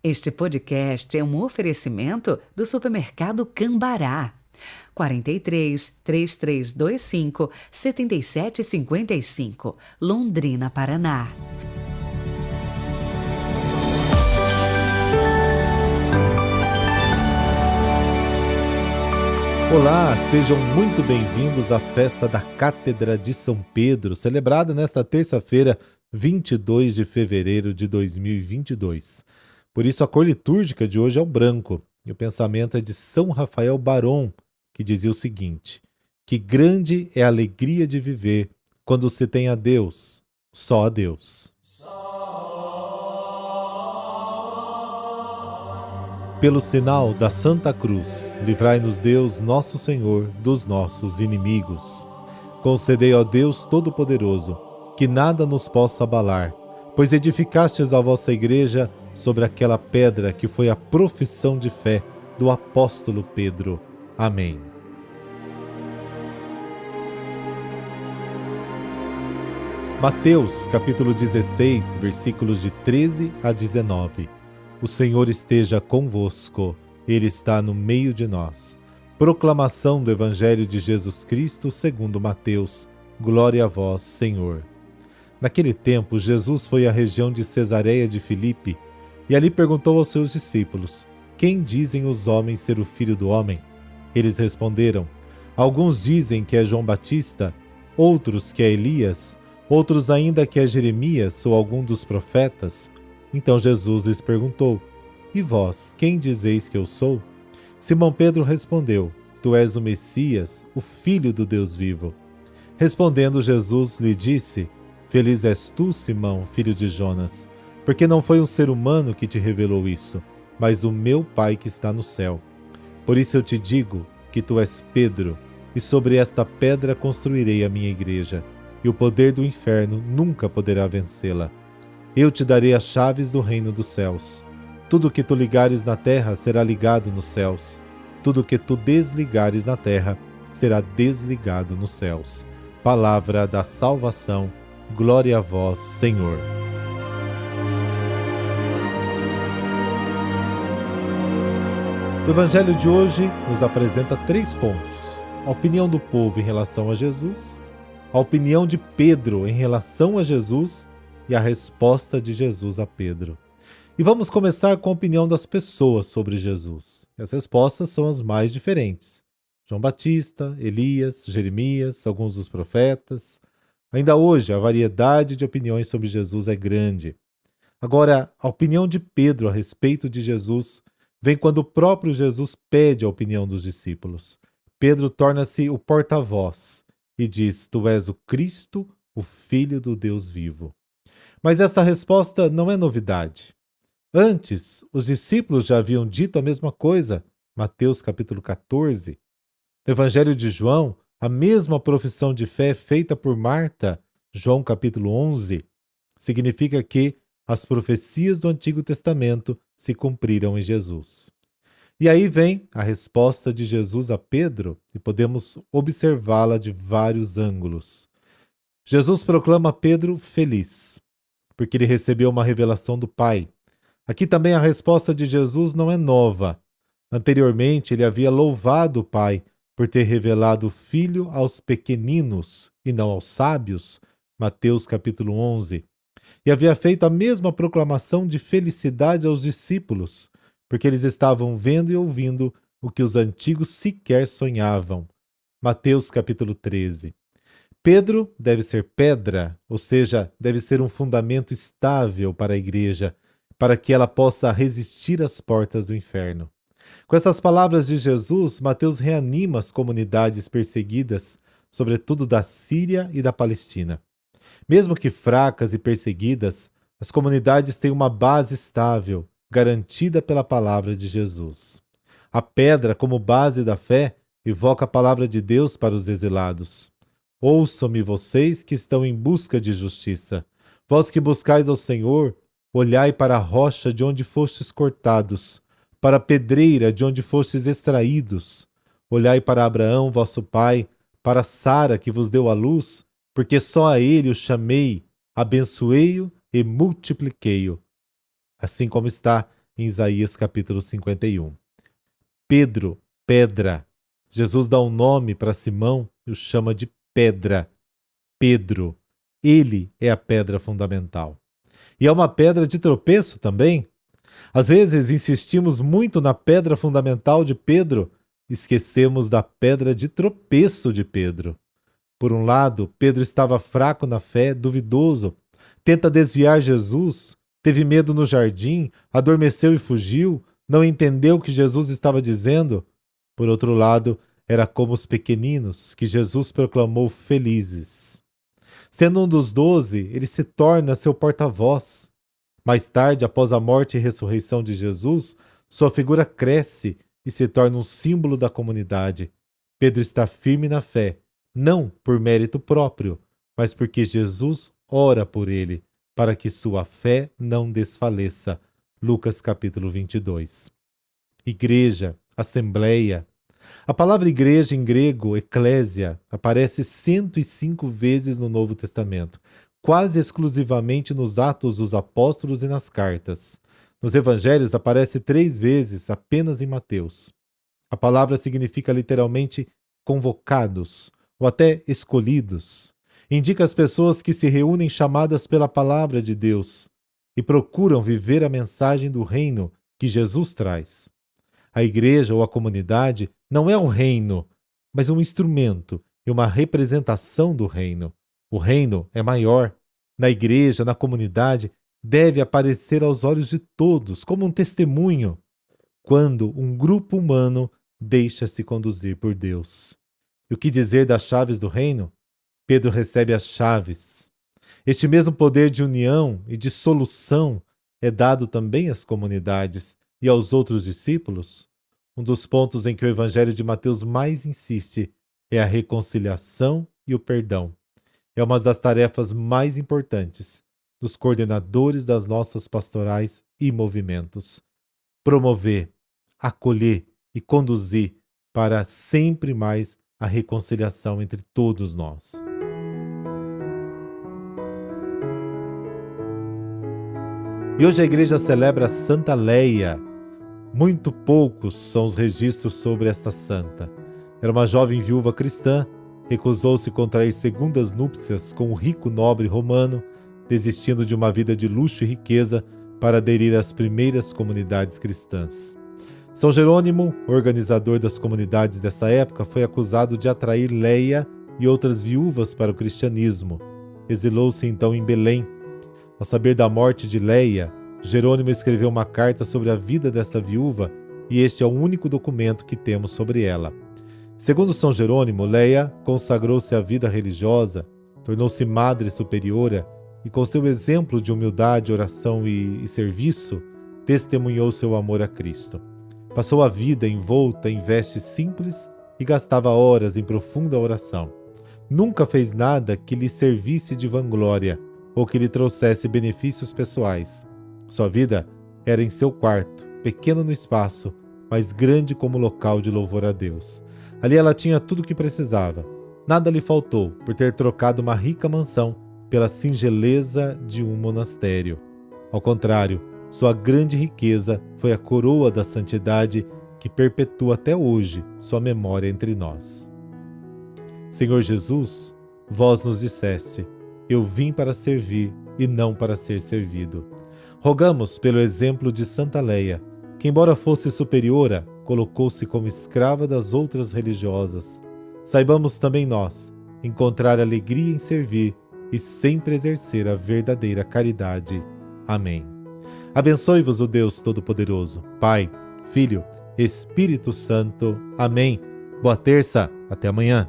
Este podcast é um oferecimento do supermercado Cambará. 43 3325 7755, Londrina, Paraná. Olá, sejam muito bem-vindos à festa da Cátedra de São Pedro, celebrada nesta terça-feira, 22 de fevereiro de 2022. Por isso, a cor litúrgica de hoje é o branco, e o pensamento é de São Rafael Barão, que dizia o seguinte: que grande é a alegria de viver quando se tem a Deus, só a Deus. Pelo sinal da Santa Cruz, livrai-nos Deus, nosso Senhor, dos nossos inimigos. Concedei, ó Deus Todo-Poderoso, que nada nos possa abalar, pois edificastes a vossa igreja sobre aquela pedra que foi a profissão de fé do apóstolo Pedro. Amém. Mateus, capítulo 16, versículos de 13 a 19. O Senhor esteja convosco, Ele está no meio de nós. Proclamação do Evangelho de Jesus Cristo segundo Mateus. Glória a vós, Senhor. Naquele tempo, Jesus foi à região de Cesareia de Filipe e ali perguntou aos seus discípulos: quem dizem os homens ser o Filho do Homem? Eles responderam: alguns dizem que é João Batista, outros que é Elias, outros ainda que é Jeremias ou algum dos profetas. Então Jesus lhes perguntou: e vós, quem dizeis que eu sou? Simão Pedro respondeu: tu és o Messias, o Filho do Deus vivo. Respondendo Jesus lhe disse: feliz és tu, Simão, filho de Jonas, porque não foi um ser humano que te revelou isso, mas o meu Pai que está no céu. Por isso eu te digo que tu és Pedro, e sobre esta pedra construirei a minha igreja, e o poder do inferno nunca poderá vencê-la. Eu te darei as chaves do reino dos céus. Tudo o que tu ligares na terra será ligado nos céus. Tudo o que tu desligares na terra será desligado nos céus. Palavra da salvação. Glória a vós, Senhor. O Evangelho de hoje nos apresenta 3 pontos: a opinião do povo em relação a Jesus, a opinião de Pedro em relação a Jesus e a resposta de Jesus a Pedro. E vamos começar com a opinião das pessoas sobre Jesus. As respostas são as mais diferentes: João Batista, Elias, Jeremias, alguns dos profetas. Ainda hoje, a variedade de opiniões sobre Jesus é grande. Agora, a opinião de Pedro a respeito de Jesus vem quando o próprio Jesus pede a opinião dos discípulos. Pedro torna-se o porta-voz e diz: tu és o Cristo, o Filho do Deus vivo. Mas essa resposta não é novidade. Antes, os discípulos já haviam dito a mesma coisa, Mateus capítulo 14. No Evangelho de João, a mesma profissão de fé feita por Marta, João capítulo 11, significa que as profecias do Antigo Testamento se cumpriram em Jesus. E aí vem a resposta de Jesus a Pedro, e podemos observá-la de vários ângulos. Jesus proclama Pedro feliz, porque ele recebeu uma revelação do Pai. Aqui também a resposta de Jesus não é nova. Anteriormente, ele havia louvado o Pai por ter revelado o Filho aos pequeninos e não aos sábios, Mateus capítulo 11. E havia feito a mesma proclamação de felicidade aos discípulos, porque eles estavam vendo e ouvindo o que os antigos sequer sonhavam, Mateus capítulo 13. Pedro deve ser pedra, ou seja, deve ser um fundamento estável para a igreja, para que ela possa resistir às portas do inferno. Com essas palavras de Jesus, Mateus reanima as comunidades perseguidas, sobretudo da Síria e da Palestina. Mesmo que fracas e perseguidas, as comunidades têm uma base estável, garantida pela palavra de Jesus. A pedra, como base da fé, evoca a palavra de Deus para os exilados. Ouçam-me vocês que estão em busca de justiça. Vós que buscais ao Senhor, olhai para a rocha de onde fostes cortados, para a pedreira de onde fostes extraídos. Olhai para Abraão, vosso pai, para Sara, que vos deu a luz, porque só a ele o chamei, abençoei-o e multipliquei-o. Assim como está em Isaías capítulo 51. Pedro, pedra. Jesus dá um nome para Simão e o chama de pedra. Pedro. Ele é a pedra fundamental. E é uma pedra de tropeço também. Às vezes insistimos muito na pedra fundamental de Pedro, esquecemos da pedra de tropeço de Pedro. Por um lado, Pedro estava fraco na fé, duvidoso, tenta desviar Jesus, teve medo no jardim, adormeceu e fugiu, não entendeu o que Jesus estava dizendo. Por outro lado, era como os pequeninos que Jesus proclamou felizes. Sendo um dos 12, ele se torna seu porta-voz. Mais tarde, após a morte e ressurreição de Jesus, sua figura cresce e se torna um símbolo da comunidade. Pedro está firme na fé, não por mérito próprio, mas porque Jesus ora por ele, para que sua fé não desfaleça. Lucas capítulo 22. Igreja, assembleia. A palavra igreja em grego, eclésia, aparece 105 vezes no Novo Testamento, quase exclusivamente nos Atos dos Apóstolos e nas cartas. Nos Evangelhos aparece 3 vezes, apenas em Mateus. A palavra significa literalmente convocados, ou até escolhidos. Indica as pessoas que se reúnem chamadas pela palavra de Deus e procuram viver a mensagem do reino que Jesus traz. A igreja ou a comunidade não é um reino, mas um instrumento e uma representação do reino. O reino é maior. Na igreja, na comunidade, deve aparecer aos olhos de todos como um testemunho quando um grupo humano deixa-se conduzir por Deus. E o que dizer das chaves do reino? Pedro recebe as chaves. Este mesmo poder de união e de solução é dado também às comunidades e aos outros discípulos. Um dos pontos em que o Evangelho de Mateus mais insiste é a reconciliação e o perdão. É uma das tarefas mais importantes dos coordenadores das nossas pastorais e movimentos. Promover, acolher e conduzir para sempre mais a reconciliação entre todos nós. E hoje a igreja celebra Santa Leia. Muito poucos são os registros sobre esta santa. Era uma jovem viúva cristã, recusou-se contrair segundas núpcias com um rico nobre romano, desistindo de uma vida de luxo e riqueza para aderir às primeiras comunidades cristãs. São Jerônimo, organizador das comunidades dessa época, foi acusado de atrair Leia e outras viúvas para o cristianismo. Exilou-se então em Belém. Ao saber da morte de Leia, Jerônimo escreveu uma carta sobre a vida dessa viúva e este é o único documento que temos sobre ela. Segundo São Jerônimo, Leia consagrou-se à vida religiosa, tornou-se madre superiora e com seu exemplo de humildade, oração e serviço, testemunhou seu amor a Cristo. Passou a vida envolta em vestes simples e gastava horas em profunda oração. Nunca fez nada que lhe servisse de vanglória ou que lhe trouxesse benefícios pessoais. Sua vida era em seu quarto, pequeno no espaço, mas grande como local de louvor a Deus. Ali ela tinha tudo o que precisava. Nada lhe faltou por ter trocado uma rica mansão pela singeleza de um monastério. Ao contrário, sua grande riqueza foi a coroa da santidade que perpetua até hoje sua memória entre nós. Senhor Jesus, vós nos disseste: eu vim para servir e não para ser servido. Rogamos pelo exemplo de Santa Leia, que embora fosse superiora, colocou-se como escrava das outras religiosas. Saibamos também nós encontrar alegria em servir e sempre exercer a verdadeira caridade. Amém. Abençoe-vos o Deus Todo-Poderoso, Pai, Filho, Espírito Santo. Amém. Boa terça, até amanhã.